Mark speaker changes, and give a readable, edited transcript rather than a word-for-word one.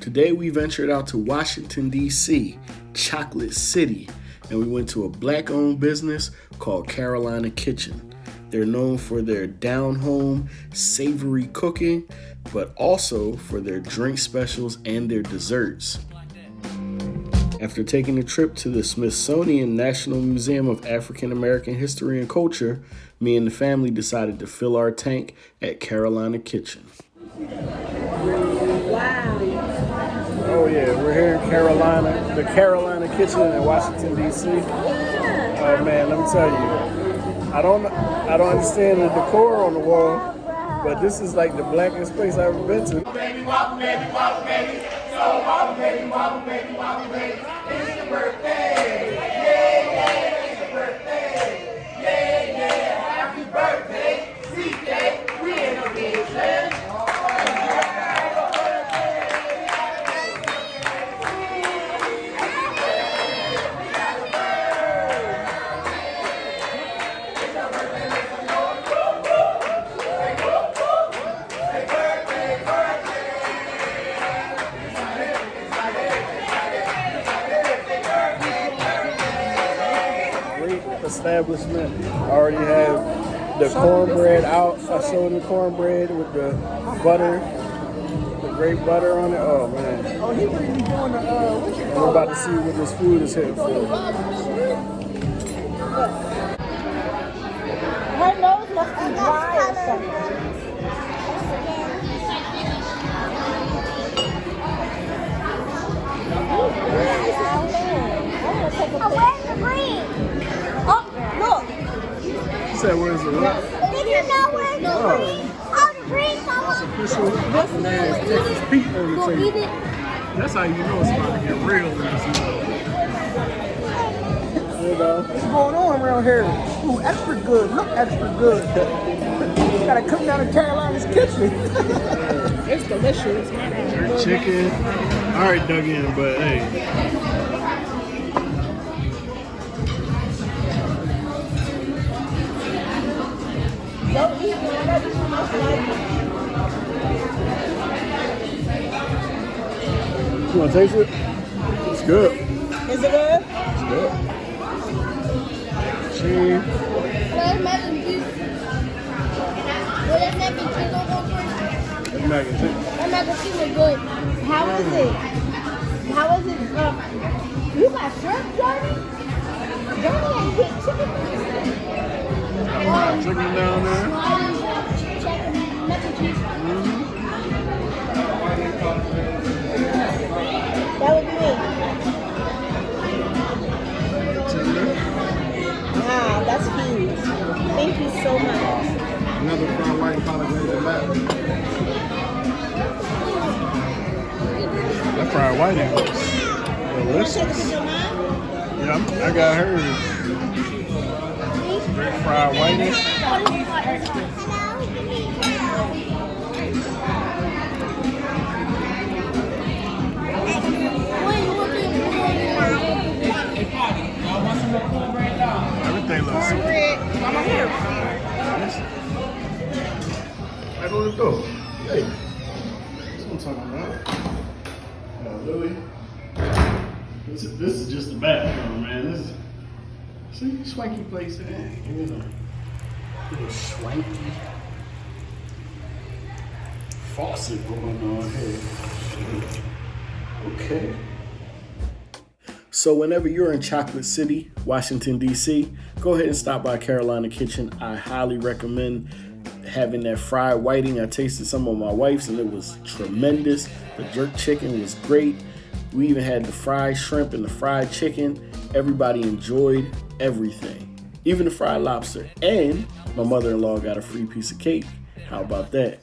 Speaker 1: Today we ventured out to Washington, D.C., Chocolate City, and we went to a black-owned business called Carolina Kitchen. They're known for their down-home, savory cooking, but also for their drink specials and their desserts. After taking a trip to the Smithsonian National Museum of African American History and Culture, me and the family decided to fill our tank at Carolina Kitchen.
Speaker 2: Wow.
Speaker 1: Oh yeah, we're here in Carolina, the Carolina Kitchen in Washington, D.C. Oh man, let me tell you, I don't understand the decor on the wall, but this is like the blackest place I've ever been to.
Speaker 3: Baby, wobble, baby, wobble, baby. So wobble, baby, wobble, baby, wobble, baby. It's your birthday. Yeah, yeah, it's your birthday. Yeah, yeah, happy birthday. CK, we in the business.
Speaker 1: Establishment. I already have the cornbread out. I showed the cornbread with the butter, the great butter on it. Oh man.
Speaker 2: Oh, he really doing what you
Speaker 1: I'm
Speaker 2: call
Speaker 1: about to see what this food is hitting for.
Speaker 2: Her nose must be dry or something.
Speaker 4: Where's the green?
Speaker 2: Oh, look.
Speaker 1: You said where's the what?
Speaker 4: Did you know where's the green? Oh, the green color.
Speaker 1: Official. There's Texas Pete on the table. That's how you know it's about to get real in this
Speaker 2: What's going on around here? Ooh, extra good. Look extra good. You gotta come down to Carolina's Kitchen. It's delicious.
Speaker 1: Jerk chicken. I already dug in, but hey.
Speaker 2: Don't eat whatever you must like.
Speaker 1: You want to taste it? It's good.
Speaker 2: Is it good?
Speaker 1: It's good. Cheese.
Speaker 4: Where's mac and cheese? Where's mac and cheese over first?
Speaker 1: That's mac and cheese.
Speaker 4: That mac and cheese is good.
Speaker 2: How is it? How is it? You got shrimp, Johnny? Johnny ain't get chicken.
Speaker 1: Chicken down there.
Speaker 4: Mac and cheese.
Speaker 2: That would be me. Wow, that's huge. Thank you so much.
Speaker 1: Another fried white collard greens back. That fried white is delicious. Yeah, I got hers. Fried whiting. Everything looks so good.
Speaker 2: I'm here.
Speaker 1: I go to the door. Hey. That's what I'm talking about. Yeah, Lily. This is just the bathroom, man. This is see, swanky place in there. Give me a little swanky faucet going on here. Okay. So whenever you're in Chocolate City, Washington, D.C., go ahead and stop by Carolina Kitchen. I highly recommend having that fried whiting. I tasted some of my wife's and it was tremendous. The jerk chicken was great. We even had the fried shrimp and the fried chicken. Everybody enjoyed everything, even the fried lobster. And my mother-in-law got a free piece of cake. How about that?